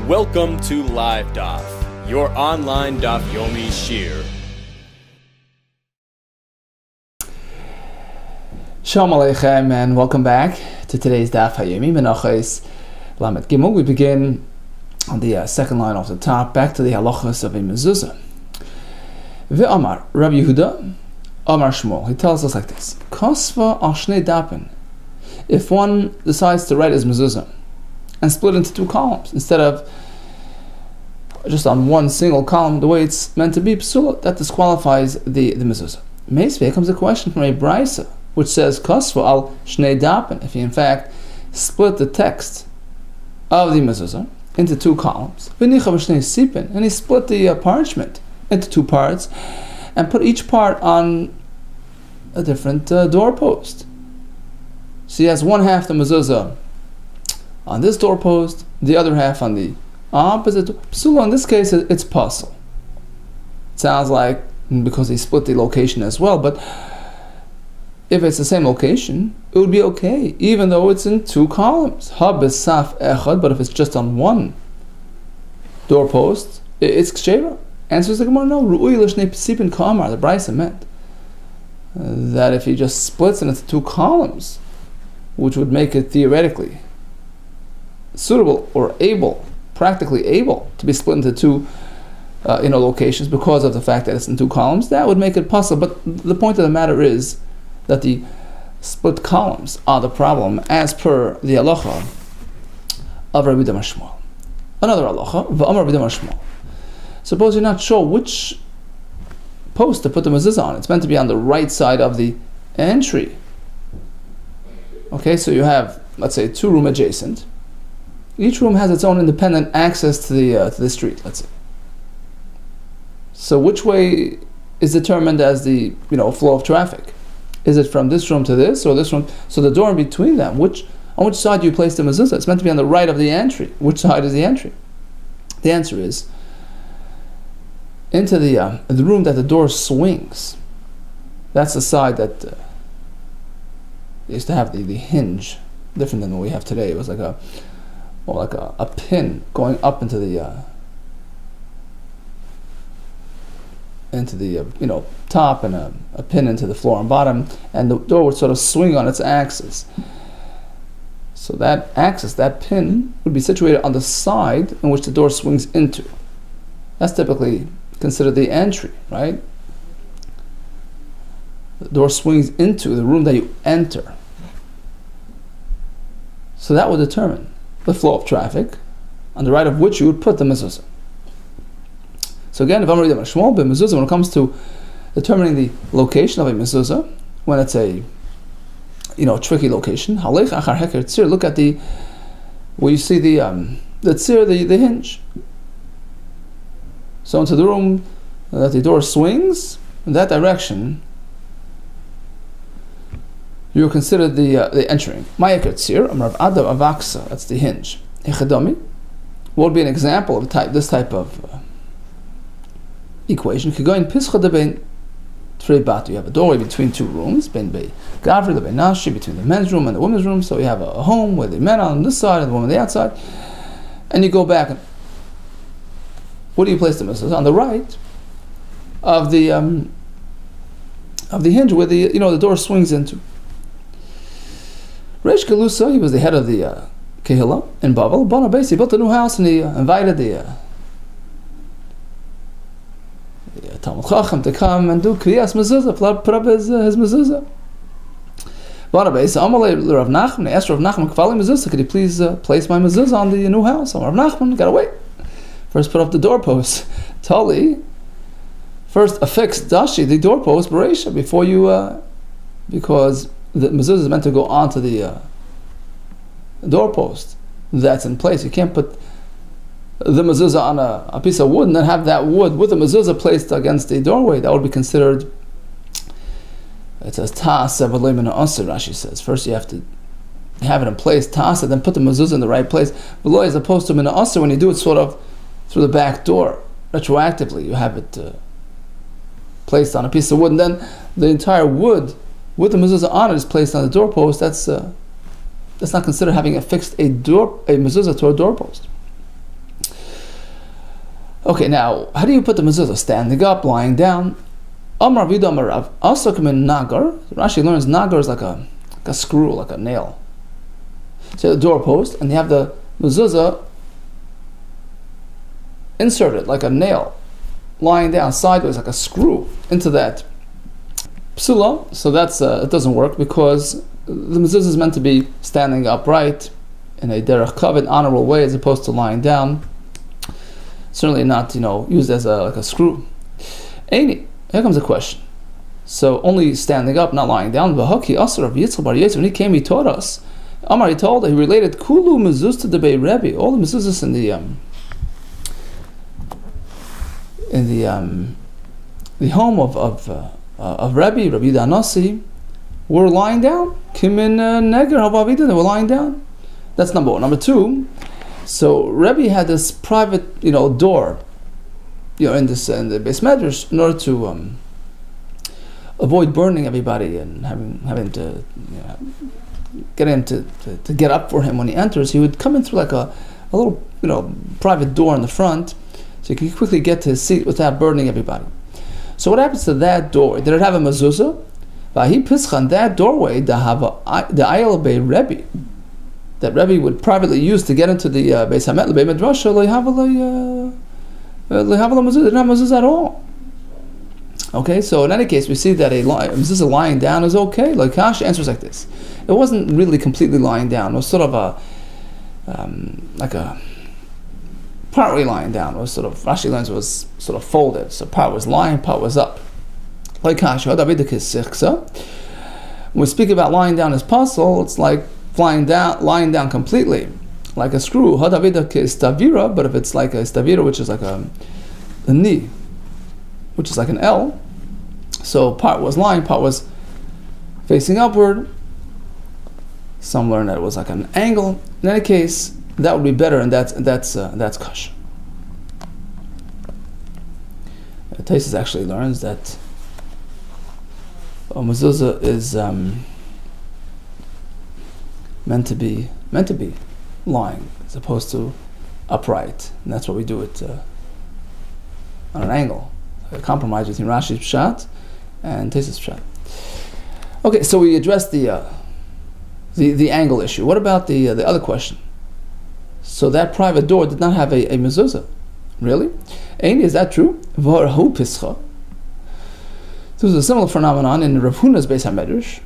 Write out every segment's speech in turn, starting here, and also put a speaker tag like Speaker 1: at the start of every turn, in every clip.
Speaker 1: Welcome to LiveDaf, your online Daf Yomi Shir.
Speaker 2: Shalom Aleichem and welcome back to today's Daf Hayomi, Menachos Lamed Gimel. We begin on the second line off the top, back to the halachas of a mezuzah. Ve'amar, Rabbi Yehuda, Amar Shmuel, he tells us like this: Kosva al shnei dapen. If one decides to write his mezuzah and split into two columns instead of just on one single column, the way it's meant to be, psula, that disqualifies the mezuzah. Meisvei comes a question from a brisa which says Kosva al shnei dapen. If he in fact split the text of the mezuzah into two columns, and he split the parchment into two parts and put each part on a different doorpost. So he has one half the mezuzah on this doorpost, the other half on the opposite. Psula, in this case, it's puzzle. It sounds like because he split the location as well, but if it's the same location, it would be okay, even though it's in two columns. Hab saf echad, but if it's just on one doorpost, it's ksheira. Answers the Gemara, no. Ru'ui l'shnei pesipin kamar. The brisa meant that if he just splits it into two columns, which would make it theoretically suitable or able, practically able to be split into two locations because of the fact that it's in two columns, that would make it possible. But the point of the matter is that the split columns are the problem, as per the halacha of Rabbi Shmuel. Another halacha, v'amar Rabbi Shmuel. Suppose you're not sure which post to put the mezuzah on. It's meant to be on the right side of the entry. Okay, so you have, let's say, two rooms adjacent. Each room has its own independent access to the street, let's say. So which way is determined as the flow of traffic? Is it from this room to this, or this room? So the door in between them, on which side do you place the mezuzah? It's meant to be on the right of the entry. Which side is the entry? The answer is into the room that the door swings. That's the side that used to have the hinge, different than what we have today. It was like a pin going up into the top, and a pin into the floor and bottom, and the door would sort of swing on its axis. So that axis, that pin, would be situated on the side in which the door swings into. That's typically considered the entry, right? The door swings into the room that you enter. So that would determine the flow of traffic, on the right of which you would put the mezuzah. So again, if I'm reading a small bit mezuzah, when it comes to determining the location of a mezuzah, when it's a tricky location, look at where you see the tzir, the hinge. So into the room that the door swings, in that direction, you consider the entering. Ma'aker tzir, amrav adav avaksa, that's the hinge. Echadami, what would be an example of this type of equation? Kigoin pischa debein trei batu. You have a doorway between two rooms, ben bei gavri lebein nashi, between the men's room and the women's room. So you have a home where the men are on this side and the women on the outside, and you go back. Where do you place the mezuzah? On the right of the hinge where the door swings into. Reish Galusa, he was the head of the Kehillah in Bavli. Bana Beis, he built a new house and he invited the Talmud Chacham to come and do kriyas mezuzah, put up his mezuzah. Bana Beis, Amalei Rav Nachman, asked Rav Nachman, Kvali mezuzah, could he please place my mezuzah on the new house? Rav Nachman, gotta wait. First put up the doorpost. Tali, first affix dashi, the doorpost, bereisha, before you, because the mezuzah is meant to go onto the doorpost that's in place. You can't put the mezuzah on a piece of wood and then have that wood with the mezuzah placed against the doorway. That would be considered, it says ta'aseh v'lo min ha'aseh, Rashi says. First you have to have it in place, ta'aseh, then put the mezuzah in the right place. V'lo, as opposed to min ha'aseh, when you do it sort of through the back door, retroactively, you have it placed on a piece of wood, and then the entire wood with the mezuzah on it is placed on the doorpost. That's not considered having affixed a mezuzah to a doorpost. Okay, now, how do you put the mezuzah? Standing up, lying down. Amar Rav Yudah Amar Rav. Also come in nagar. Rashi learns nagar is like a screw, like a nail. So the doorpost, and you have the mezuzah inserted like a nail, lying down sideways like a screw into that psula. So that's it doesn't work because the mezuzah is meant to be standing upright in a derech kavod, honorable way, as opposed to lying down. Certainly not, used as like a screw. Here comes a question. So only standing up, not lying down. V'haki asar of Yitzchak bar Yosef, when he came, he taught us. Amar, he told, he related kulu mezuzah to the Bei Rebbe, all the mezuzahs in the home of Rabbi Yudah Anasi were lying down. Kimin neger havavida, they were lying down. That's number one. Number two, so Rabbi had this private, door, in the Beis Medrash, in order to avoid burning everybody and having to get him to get up for him when he enters. He would come in through like a little, private door in the front, so he could quickly get to his seat without burning everybody. So what happens to that door? Did it have a mezuzah? Vahi pischan, that doorway, the ayel bei Rebbe, that Rebbe would privately use to get into the Beis Hamet, Beis Medrasha, mezuzah, didn't have mezuzah at all. Okay, so in any case, we see that a mezuzah lying down is okay. Like Kash answers like this: it wasn't really completely lying down; it was sort of like a partly lying down. It was sort of, Rashi learns, it was sort of folded. So part was lying, part was up. Like Kash, when we speak about lying down as puzzle, it's like lying down completely, like a screw. But if it's like a stavira, which is like a knee, which is like an L, so part was lying, part was facing upward. Some learn that it was like an angle. In any case, that would be better, and that's kosher. Taisus actually learns that a mezuzah is meant to be lying as opposed to upright, and that's why we do it on an angle. A compromise between Rashi's pshat and Taisus pshat. Okay, so we addressed the angle issue. What about the other question? So that private door did not have a mezuzah. Really? Aini, is that true? V'arahu pischa. There was a similar phenomenon in Rav Huna's Beis HaMedrash.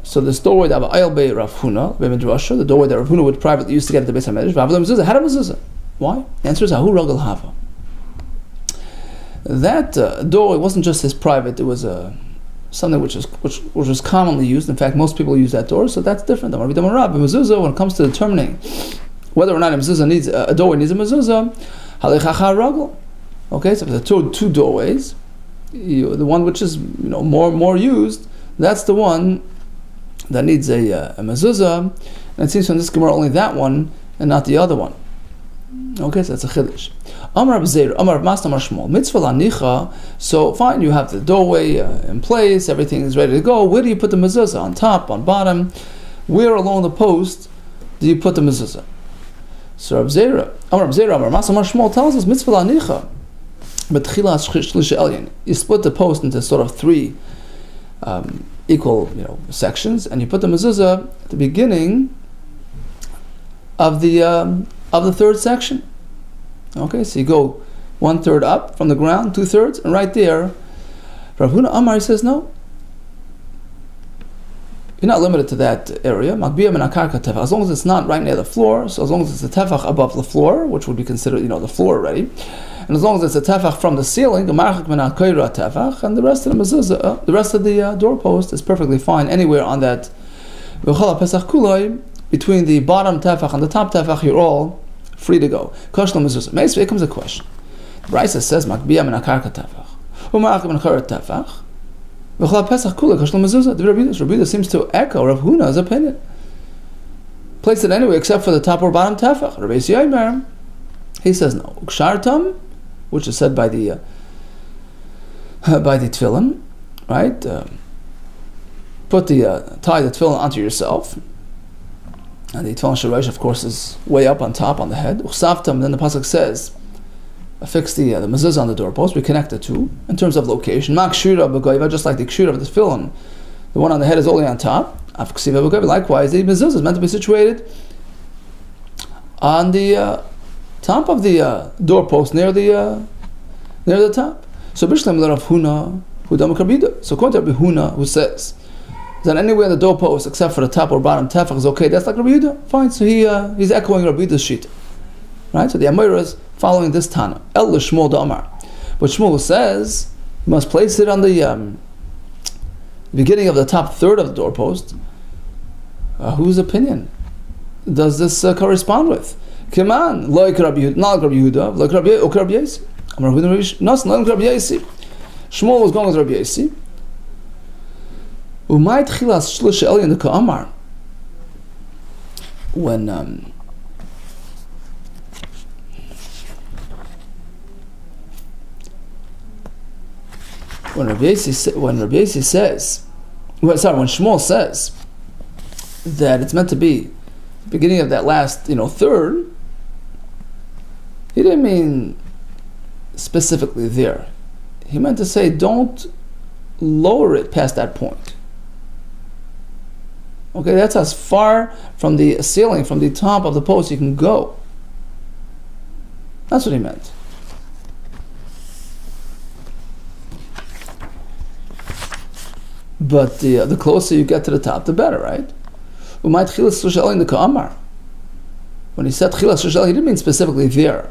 Speaker 2: So this doorway that Ayel Bei Rav Huna, Bei Midrasha, the doorway that Rav Huna would privately use to get to the Beis HaMedrash, V'avla mezuzah, had a mezuzah. Why? The answer is Ahu Ragal Hava. That doorway wasn't just his private; it was something which was commonly used. In fact, most people use that door, so that's different. When it comes to determining whether or not a doorway needs a mezuzah, halechacha ragel. Okay, so if there are two doorways, the one which is more used, that's the one that needs a mezuzah. And it seems from this Gemara only that one and not the other one. Okay, so that's a chiddush. Amar B'Zeir, Amar B'Mas, Amar Shmuel. Mitzvah lanicha. So fine, you have the doorway in place, everything is ready to go. Where do you put the mezuzah? On top, on bottom? Where along the post do you put the mezuzah? So Amar B'Zeir, Amar B'Mas, Amar Shmuel tells us mitzvah lanicha. You split the post into sort of three equal sections, and you put the mezuzah at the beginning of the third section. Okay, so you go 1/3 up from the ground, 2/3, and right there, Rav Huna Amar says no. You're not limited to that area. As long as it's not right near the floor, so as long as it's a tefach above the floor, which would be considered the floor already, and as long as it's a tefach from the ceiling, and the rest of the mezuzah, the rest of the doorpost is perfectly fine anywhere on that. Between the bottom tefach and the top tefach, you're all free to go. Kosher mezuzah. Here comes a question. The Brisa says, "Makbiyah min akarka tefach, u'ma'achim min chayra tefach, v'chol pesach kula kosher mezuzah." The Rabbi Yudah seems to echo Rav Huna's opinion. Place it anyway, except for the top or bottom tefach. Rabbi Yisrael, he says no. Ukshartam, which is said by the tefillin, right? Tie the tefillin onto yourself. And the tefillin sharash, of course, is way up on top on the head. Uchsaftam, then the pasuk says, affix the mezuzah on the doorpost. We connect the two in terms of location. Makshira b'goyva, just like the kshira of the tefillin, the one on the head is only on top. Afksiva b'goyva. Likewise, the mezuzah is meant to be situated on the top of the doorpost, near the top. So Bishlam Rav Huna Hudam Kabida. So according to Rabbi Huna, who says that anywhere in the doorpost except for the top or bottom tefach is okay, that's like Rabbi Yehuda. Fine. So he's echoing Rabbi Yehuda's sheet, right? So the Amira is following this Tana. El Shmuel da Amar, but Shmuel says you must place it on the beginning of the top third of the doorpost. Whose opinion does this correspond with? Come on, like Rabbi Yehuda, not like Rabbi Yehuda, like Rabbi Yesi. Shmuel was going with Rabbi Yesi. Umay tchilas shlish elyon the ka'amar. When Rabbi Yesi says, when Shmuel says that it's meant to be the beginning of that last, third, he didn't mean specifically there. He meant to say, don't lower it past that point. Okay, that's as far from the ceiling, from the top of the post you can go. That's what he meant. But the closer you get to the top, the better, right? When he said chilas shel, he didn't mean specifically there.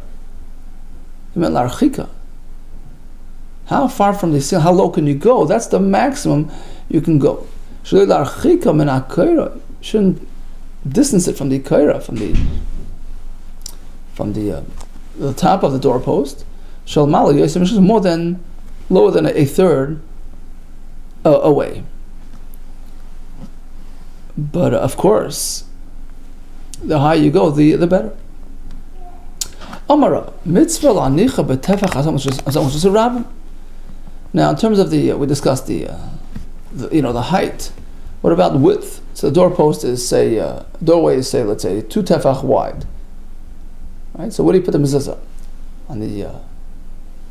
Speaker 2: He meant l'archika. How far from the ceiling? How low can you go? That's the maximum you can go. Shouldn't distance it from the kaira, from the top of the doorpost. More than lower than a third away. But of course, the higher you go, the better. Amara mitzvah la'anicha b'tefach as a rabbin. Now, in terms of we discussed the height. What about width? So the doorpost is doorway is let's say 2 tefach wide. Right. So where do you put the mezuzah? On the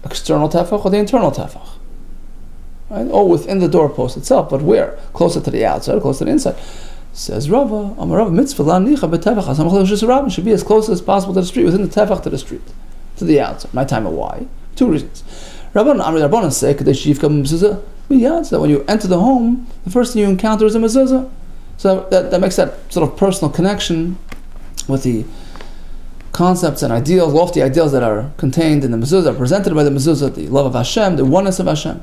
Speaker 2: external tefach or the internal tefach? Right. Or within the doorpost itself, but where? Closer to the outside, or closer to the inside. Says Rava, Amar mitzvah la'anicha b'tefach should be as close as possible to the street, within the tefach to the street, to the outside. My time of why? 2 reasons. Rabbanan say that when you enter the home, the first thing you encounter is a mezuzah. So that makes that sort of personal connection with the concepts and ideals, lofty ideals that are contained in the mezuzah, presented by the mezuzah, the love of Hashem, the oneness of Hashem.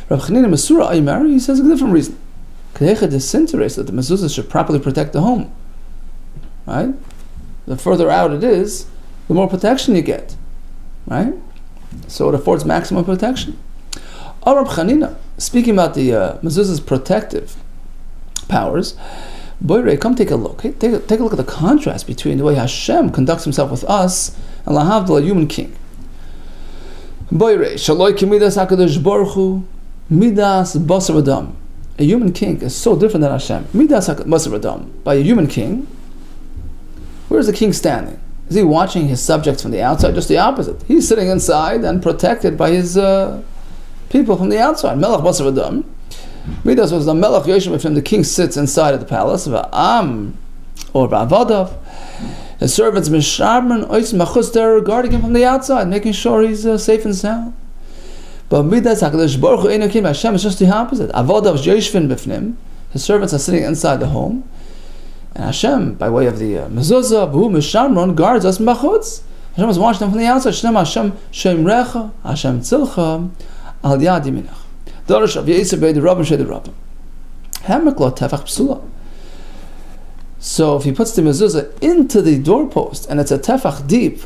Speaker 2: Rav Chanina Mesura Aymari, he says a different reason. Kedecha disintegrates that the mezuzah should properly protect the home. Right? The further out it is, the more protection you get. Right? So it affords maximum protection. Rav Chanina, speaking about the mezuzah's protective powers, Boire, come take a look. Take a look at the contrast between the way Hashem conducts himself with us and lahavdil, a human king. Boire, shaloi kimidas hakadosh baruch hu, midas basar v'dam. A human king is so different than Hashem. Midas basar v'dam. By a human king, where is the king standing? Is he watching his subjects from the outside? Just the opposite. He's sitting inside and protected by his people from the outside. Melech basar v'dam. Midas was the Melech Yoshem, if the king sits inside of the palace, Va'am, or Ba'avadav. His servants, Misharman, Ois Machus, they're guarding him from the outside, making sure he's safe and sound. But Midas HaKadosh Baruch Hu Einokim, Hashem is just the opposite. Avadav Yoshvin Bifnim. His servants are sitting inside the home. And Hashem, by way of the mezuzah, B'hu Misharman, guards us Machutz. Hashem is watching them from the outside. Shem Hashem Shemrecha, Hashem Tzilcha, Al Yad Yaminach. So if he puts the mezuzah into the doorpost and it's a tefach deep,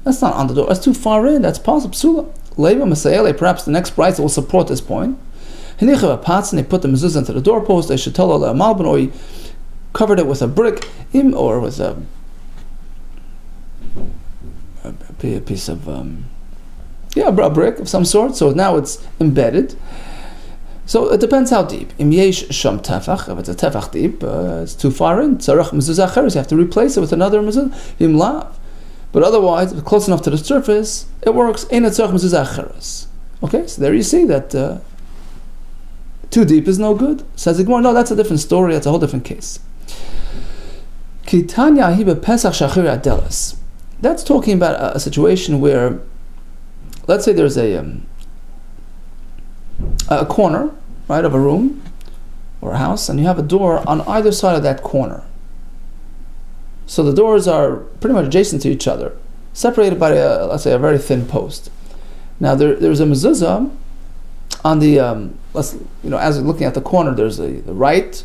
Speaker 2: that's not on the door, that's too far in, that's possible psula. Leiva Masayele, perhaps the next price will support this point. They put the mezuzah into the doorpost, they should tell Allah Malban, or he covered it with a brick, or with a piece of a brick of some sort, so now it's embedded. So it depends how deep. Im yesh sham tefach, if it's a tefach deep, it's too far in. Tzarech mezuzah acheres, you have to replace it with another mezuzah. Im lav. But otherwise, if it's close enough to the surface, it works. Okay, so there you see that too deep is no good. Says the Gemara, no, that's a different story. That's a whole different case. That's talking about a situation where, let's say there's a corner, right, of a room or a house, and you have a door on either side of that corner. So the doors are pretty much adjacent to each other, separated by, let's say, a very thin post. Now there's a mezuzah on the, as we're looking at the corner, there's the right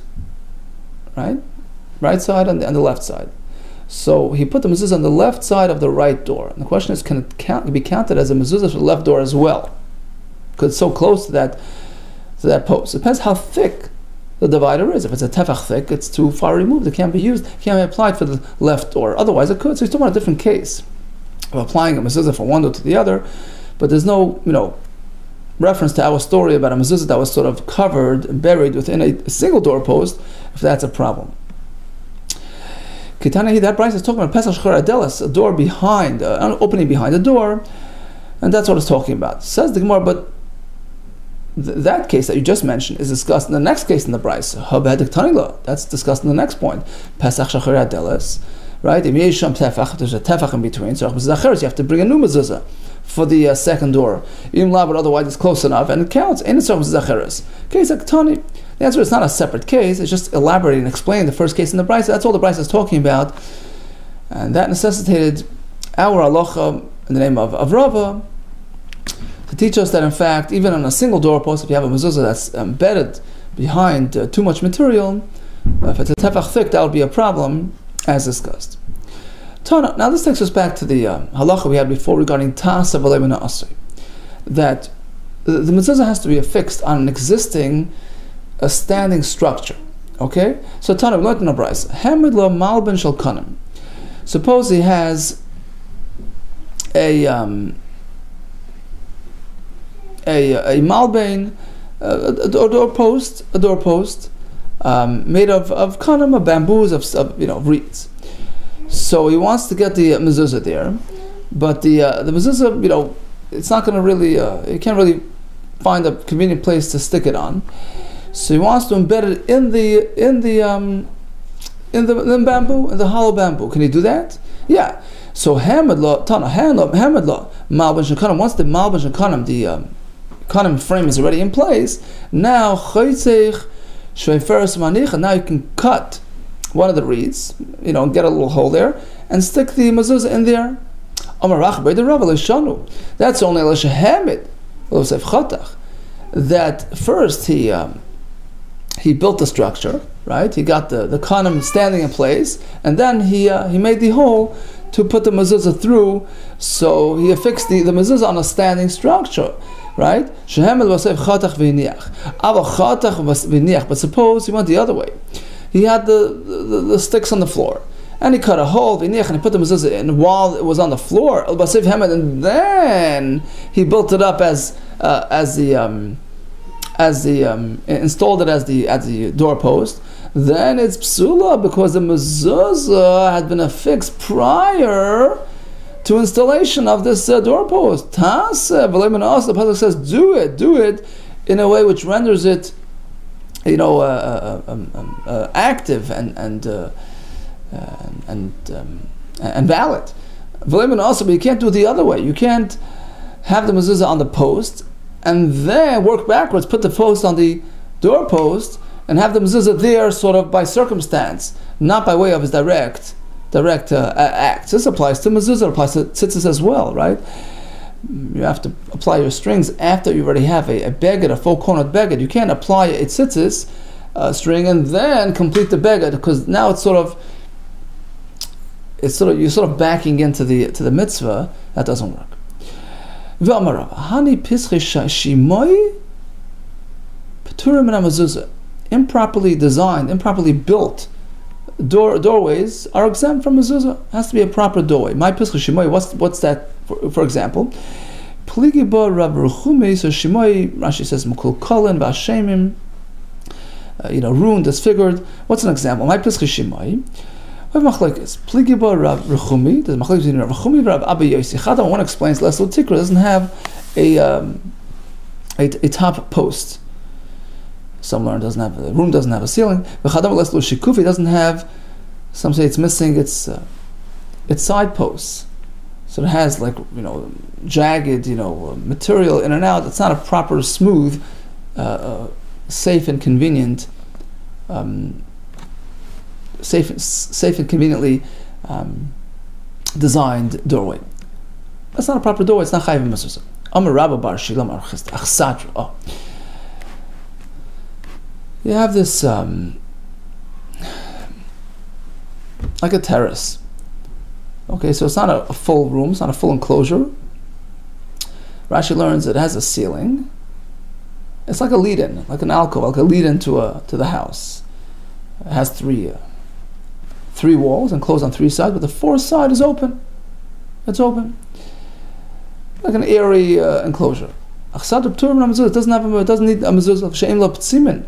Speaker 2: side and the left side. So he put the mezuzah on the left side of the right door. And the question is, can it be counted as a mezuzah for the left door as well? Because it's so close to that post. It depends how thick the divider is. If it's a tefach thick, it's too far removed. It can't be used. It can't be applied for the left door. Otherwise, it could. So he's talking about a different case of applying a mezuzah from one door to the other. But there's no, reference to our story about a mezuzah that was sort of covered and buried within a single doorpost, if that's a problem. Kitana, that Bryce is talking about Pesach Shechar Adelis, a door behind, an opening behind the door, and that's what it's talking about. Says the Gemara, but that case that you just mentioned is discussed in the next case in the Bryce. That's discussed in the next point. Pesach Shechar Adelis, right? If there's a tefach in between, so you have to bring a new mezuzah for the second door. But otherwise it's close enough and it counts. Case like Tani. The answer is not a separate case, it's just elaborating and explaining the first case in the Brisa. That's all the Brisa is talking about. And that necessitated our halacha in the name of Rava to teach us that in fact, even on a single doorpost, if you have a mezuzah that's embedded behind too much material, if it's a tefach thick, that would be a problem, as discussed. Now this takes us back to the halacha we had before regarding Tasa v'lei Menachos, that the mezuzah has to be affixed on an existing, a standing structure. Okay? So Tana, we learned in a Bryce. Hamid lo malben shel kanim. Suppose he has a malben, a doorpost made of kanim, of bamboos, of reeds. So he wants to get the mezuzah there, but the mezuzah, it's not going to really, he can't really find a convenient place to stick it on. So he wants to embed it in the bamboo, in the hollow bamboo. Can he do that? Yeah. So hamad lo malben shekanim. Once the malben shekanim, the kanim frame is already in place, now chaytzich shveiferes manicha. Now you can cut one of the reeds, get a little hole there, and stick the mezuzah in there. That's only l'shehamid l'osef chatach. That first he built the structure, right? He got the kanim standing in place, and then he made the hole to put the mezuzah through. So he affixed the mezuzah on a standing structure, right? But suppose he went the other way. He had the sticks on the floor, and he cut a hole, and he put the mezuzah in while it was on the floor, and then he built it up installed it as the doorpost. Then it's psula because the mezuzah had been affixed prior to installation of this doorpost. The pasuk says, do it in a way which renders it, active and valid. But you can't do it the other way. You can't have the mezuzah on the post and then work backwards, put the post on the doorpost, and have the mezuzah there sort of by circumstance, not by way of his direct act. This applies to mezuzah, applies to tzitzis as well, right? You have to apply your strings after you already have a beged, a full cornered beged. You can't apply a tzitzis string and then complete the beged, because now you're sort of backing into the mitzvah. That doesn't work. Improperly designed, improperly built doorways are exempt from mezuzah. It has to be a proper doorway. My pischa shimoy, what's that? For example, pligi ba Rav Ruchumi. So shimoy, Rashi says mukul kolin v'ashemim, ruined, disfigured. What's an example? My pischa shimoy. We have machlokes. Pligiba Rav Rechumi. There's machlokes between Rav Rechumi, Rav Abba Yossi. Chada one explains Leslo Tikra doesn't have a top post. Some learn doesn't have the room doesn't have a ceiling. V'chadam Leslo Shikufi doesn't have. Some say it's missing its side posts. So it has like jagged material in and out. It's not a proper smooth, safe and convenient. Safe and conveniently designed doorway. That's not a proper doorway. It's not chayiv mezuzah. Amar Rabba bar Shilam achsadra. Oh, you have this like a terrace. Okay, so it's not a full room. It's not a full enclosure. Rashi learns it has a ceiling. It's like a lead-in, like an alcove, like a lead-in to the house. It has three walls enclosed on three sides, but the fourth side is open. It's open, like an airy enclosure. It doesn't need a mezuzah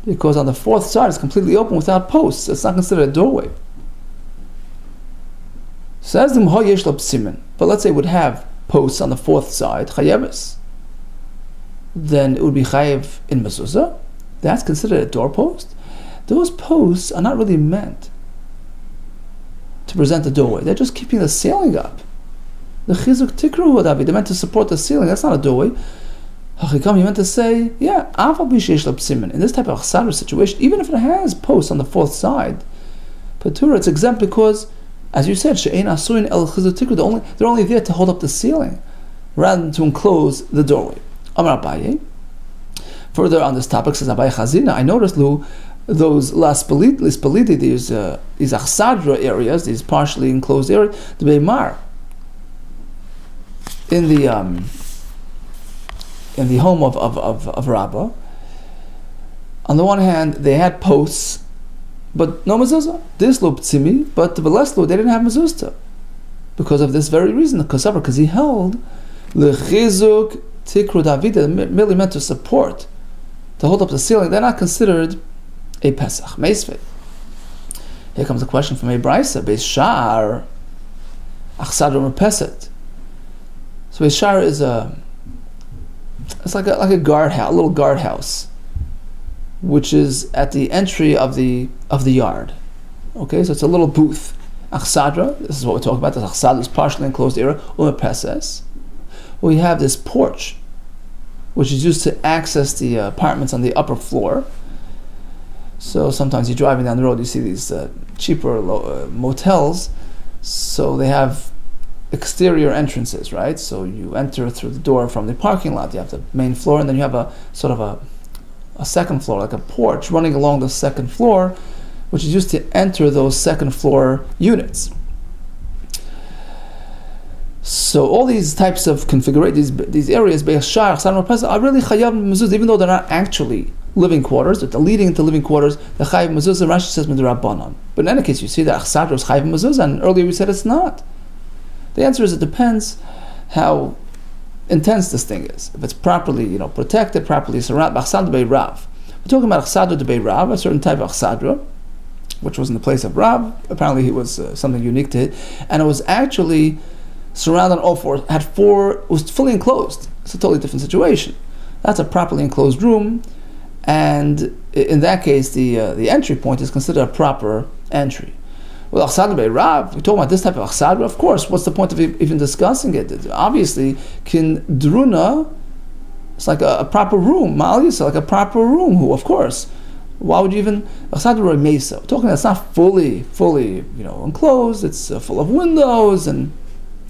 Speaker 2: because on the fourth side it's completely open without posts. It's not considered a doorway. Says the but let's say it would have posts on the fourth side, chayeves. Then it would be chayev in mezuzah. That's considered a doorpost. Those posts are not really meant to present the doorway. They're just keeping the ceiling up. The chizuk tikru they're meant to support the ceiling. That's not a doorway. Hachikam, you meant to say, yeah, in this type of chsadra situation, even if it has posts on the fourth side, patura, it's exempt because, as you said, she'ein asuin el chizuk tikru, they're only there to hold up the ceiling, rather than to enclose the doorway. Amar Abaye. Further on this topic, says Abaye Chazina, I noticed, Lu, those lispalidi, these achsadra areas, these partially enclosed areas, the beimar, in the home of Rabbah. On the one hand, they had posts, but no mezuzah. This lo ptzimi, but the Beleslo, they didn't have mezuzah because of this very reason. Because he held lechizuk tikru David, merely meant to support, to hold up the ceiling. They're not considered a Pesach meisvei. Here comes a question from a Brisa. Beis Shar achsadra mepeset. So Beis Shar is it's like a guardhouse, a little guardhouse, which is at the entry of the yard. Okay, so it's a little booth. Achsadra, this is what we're talking about. The achsadra is partially enclosed area. Umepeses. We have this porch, which is used to access the apartments on the upper floor. So sometimes you're driving down the road, you see these cheaper motels. So they have exterior entrances, right? So you enter through the door from the parking lot. You have the main floor, and then you have a sort of a second floor, like a porch running along the second floor, which is used to enter those second floor units. So all these types of configuration, these areas, are really chayav mezuzah, even though they're not actually living quarters, but they're leading into living quarters. The chayav mezuzah, Rashi says midrabanan. But in any case, you see that achsadra is chayav mezuzah, and earlier we said it's not. The answer is it depends how intense this thing is. If it's properly, protected, properly surrounded. Achsadra bei Rav. We're talking about achsadra bei Rav, a certain type of achsadra, which was in the place of Rav. Apparently, he was something unique to it, and it was actually surrounded on all fours. It was fully enclosed. It's a totally different situation. That's a properly enclosed room, and in that case, the entry point is considered a proper entry. Well, achsadra bei Rav, we're talking about this type of achsadra. Of course, what's the point of even discussing it? Obviously, kin druna, it's like a proper room. Ma'al like a proper room. Who, of course, why would you even achsadra mesa? We're talking. It's not fully, enclosed. It's full of windows, and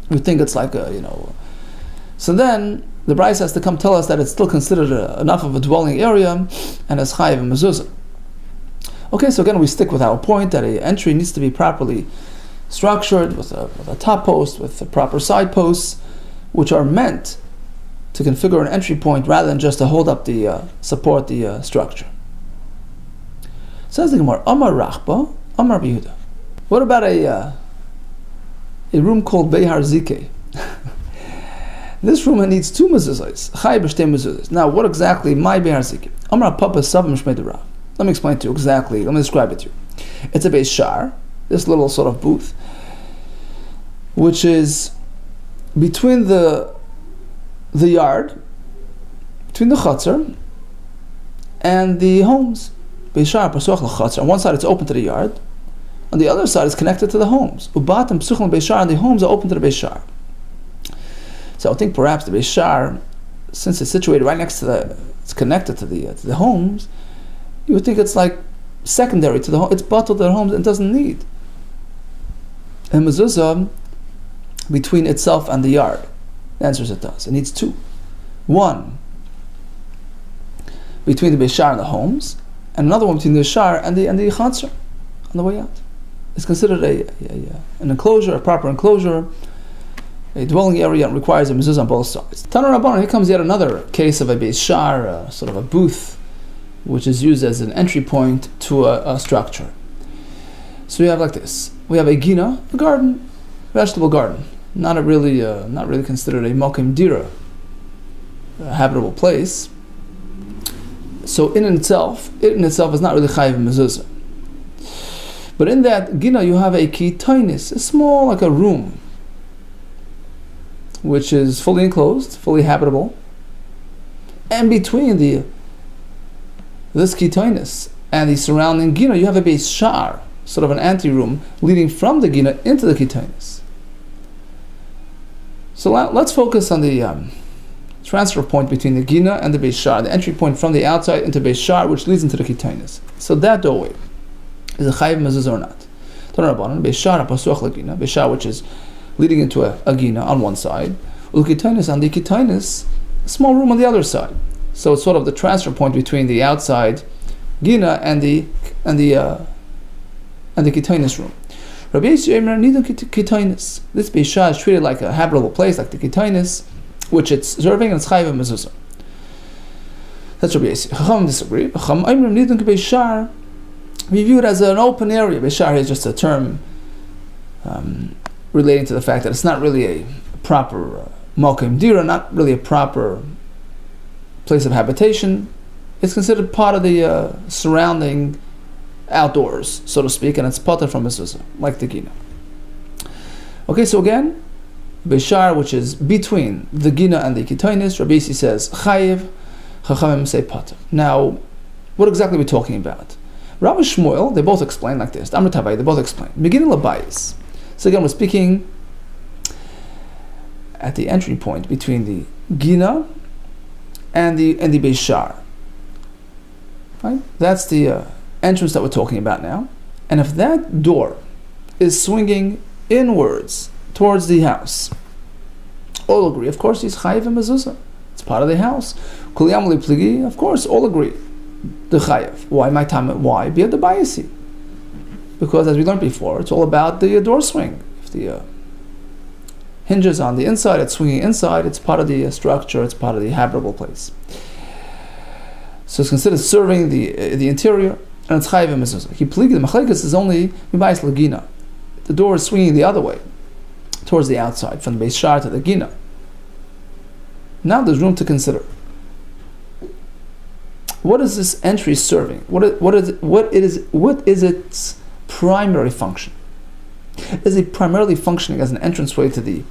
Speaker 2: you think it's like So then the Bryce has to come tell us that it's still considered enough of a dwelling area, and as chayiv and mezuzah. Okay, so again, we stick with our point that an entry needs to be properly structured with a top post, with the proper side posts, which are meant to configure an entry point rather than just to hold up support the structure. Says the Gemara, Amar Rachba, Amar Yehuda. What about a room called Behar Zike? This room needs two mezuzahs, chay b'shtei mezuzahs. Now, what exactly my Behar Zike? Amar Papa Sav Mishmei Rav. Let me explain to you exactly. Let me describe it to you. It's a Beis Shar. this little sort of booth, which is between the yard, between the chutzner and the homes. Beishar pasuch l'chutzner. On one side it's open to the yard, on the other side it's connected to the homes. Ubatim psuchim beishar, and the homes are open to the beishar. So I think perhaps the beishar, since it's situated right next to it's connected to the homes, you would think it's like secondary to the home. It's bottled to the homes and doesn't need a mezuzah between itself and the yard. The answer is it does. It needs two. One between the beishar and the homes, and another one between the beishar and the chutzner on the way out. It's considered an enclosure, a proper enclosure, a dwelling area, and requires a mezuzah on both sides. Tana Rabbanan, here comes yet another case of a beishar, sort of a booth, which is used as an entry point to a structure. So we have like this. We have a gina, a garden, vegetable garden, not really considered a mokim dira, a habitable place. So in itself is not really chayiv mezuzah. But in that gina you have a kitainis, a small, like a room, which is fully enclosed, fully habitable, and between this kitainis and the surrounding gina you have a beishar, sort of an anteroom leading from the gina into the kitainis. So let's focus on the transfer point between the gina and the beishar, the entry point from the outside into beishar, which leads into the kitainis. So that doorway is a chayiv mezuzah or not? Beishar pasuch l'gina, beishar which is leading into a gina on one side, ul'kitainis on the kitainis, a small room on the other side. So it's sort of the transfer point between the outside gina and the kitainis room. Rabbi Yisrael needed kitainis. This beishar is treated like a habitable place, like the kitainis, which it's serving, and it's chayiv mezuzah. That's Rabbi Yisrael. Chacham disagree. Chacham Oimrim needed beishar. We view it as an open area. Beishar is just a term relating to the fact that it's not really a proper mokim dira, not really a proper place of habitation. It's considered part of the surrounding outdoors, so to speak, and it's pater from mezuzah, like the gina. Okay, so again, beishar, which is between the gina and the kitainis, Rabbi Yissi says chayiv, chachamim say pater. Now, what exactly are we talking about? Rabbi Shmuel, they both explain like this. Amr Tavai, they both explain. Beginning labayis. So again, we're speaking at the entry point between the gina and the beishar. Right? That's the entrance that we're talking about now. And if that door is swinging inwards towards the house, all agree, of course, he's chayiv and mezuzah. It's part of the house. Kuliyam li pligi, of course, all agree. The chayiv. Why my time? Why? Be at the bayisi. Because as we learned before, it's all about the door swing. If the hinges on the inside, it's swinging inside, it's part of the structure, it's part of the habitable place. So it's considered serving the interior, and it's chayiv and mezuzah. He pligi, the machlekes is only mibayis l'gina. The door is swinging the other way, towards the outside, from the beishar to the gina. Now there's room to consider. What is this entry serving? What is its primary function? Is it primarily functioning as an entranceway to the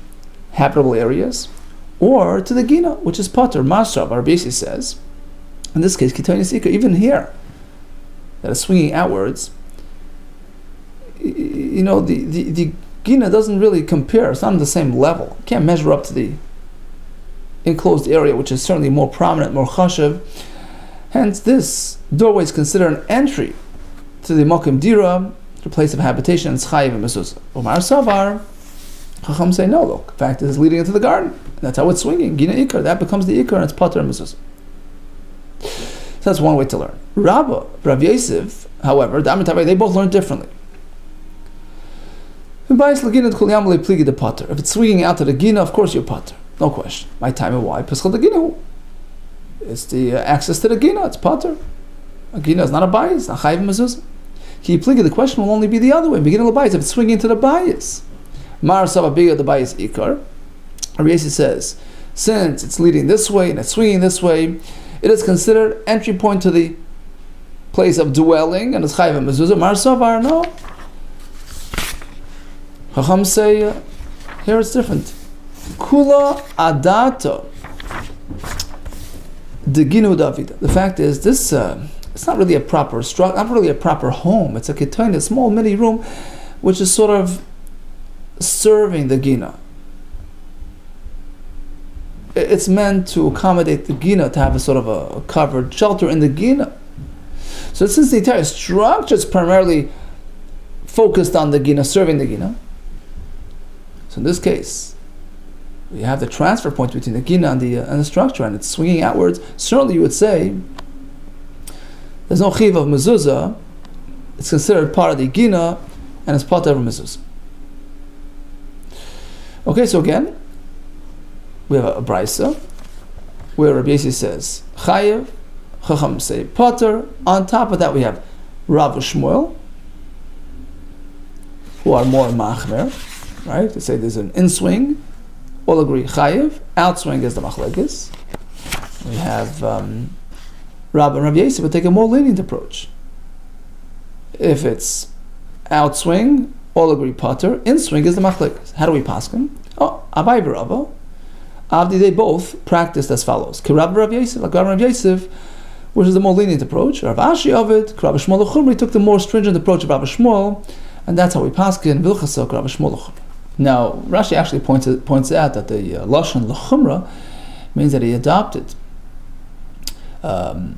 Speaker 2: habitable areas, or to the gina, which is pater? Masrav, our Rabbi says, in this case, kitainis ikar, even here, that is swinging outwards. The gina doesn't really compare. It's not on the same level. It can't measure up to the enclosed area, which is certainly more prominent, more chashiv. Hence, this doorway is considered an entry to the mokim dira, the place of habitation, and it's chayiv and mezuzah. Omar Savar, Chacham say no. Look, in fact, it is leading into the garden. That's how it's swinging. Gina ikar, that becomes the ikar, and it's pater and mezuzah. So that's one way to learn. Rav Yosef, however, they both learn differently. If it's swinging out to the gina, of course you're pater, no question. My time and why? It's the access to the gina, it's pater. A gina is not a bayis, it's not chayiv mezuzah. The question will only be the other way. Beginning of the bayis, if it's swinging to the bayis. Mar Sababiga, the bayis ikar. Rabbi Yossi says, since it's leading this way and it's swinging this way, it is considered entry point to the place of dwelling, and it's chayiv mezuzah. Mar Savar, no. Chacham say, here it's different. Kula adato deginu David. The fact is, this it's not really a proper structure, not really a proper home. It's a ketone, a small mini room, which is sort of serving the gina. It's meant to accommodate the gina, to have a sort of a covered shelter in the gina. So since the entire structure is primarily focused on the gina, serving the gina, so in this case, we have the transfer point between the gina and the structure, and it's swinging outwards. Certainly, you would say there's no chiv of mezuzah. It's considered part of the gina, and it's part of mezuzah. Okay, so again, we have a brisa where Rabbi Yossi says chayev, Chacham say potter. On top of that, we have Rav Shmuel, who are more machmer, right? They say there's an in-swing, all agree chayev. Outswing is the machlekes. We have Rav and Rabbi Yossi would take a more lenient approach. If it's outswing, all agree potter. In-swing is the machlekes. How do we paskin? Oh, Abai v'Rava. Avdi, they both practiced as follows. Kirab Rav Yosef, like Rav Yosef, which is the more lenient approach. Rav Ashi of it, Rav Shmuel Chumri took the more stringent approach of Rav Shmuel, and that's how we paskin Vilchasok Rav Shmuel Chumri. Now, Rashi actually points out that the Lashon L'chumra means that he adopted the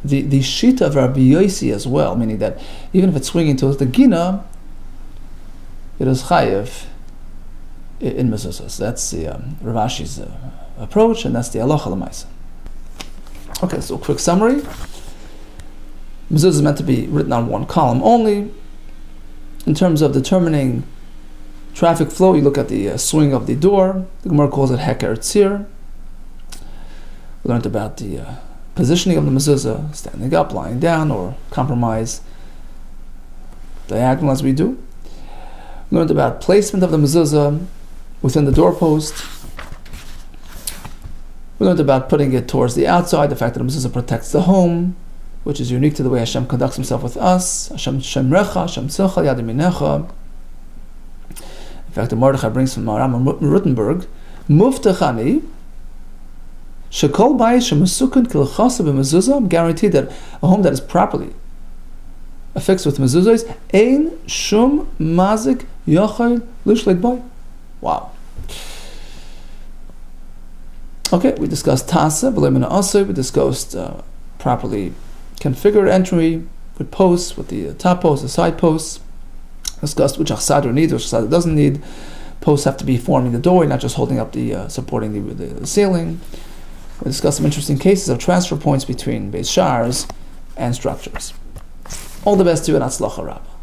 Speaker 2: shita of Rabbi Yossi as well, meaning that even if it's swinging towards the gina, it is chayev in mezuzah. That's the Rav Ashi's approach, and that's the halacha l'maisa. Okay, so quick summary. Mezuzah is meant to be written on one column only. In terms of determining traffic flow, you look at the swing of the door. The Gemara calls it heker tzir. We learned about the positioning of the mezuzah, standing up, lying down, or compromise diagonal as we do. We learned about placement of the mezuzah within the doorpost. We learned about putting it towards the outside, the fact that the mezuzah protects the home, which is unique to the way Hashem conducts himself with us. Hashem shemrecha, Hashem tzilcha, yad yaminecha. In fact, the Mordechai brings from Aram Rutenberg, Muftachani, shekol bayis shemusukun kilchasa b'mezuzah. I'm guaranteed that a home that is properly affixed with mezuzah is ein shum mazik yochel lishlet boy. Wow. Okay, we discussed tasa, we discussed properly configured entry with posts, with the top posts, the side posts. Discussed which chassader needs, which chassader doesn't need. Posts have to be forming the door, not just holding up the supporting the ceiling. We discussed some interesting cases of transfer points between base shars and structures. All the best to you, and Atzlacha Rabbah.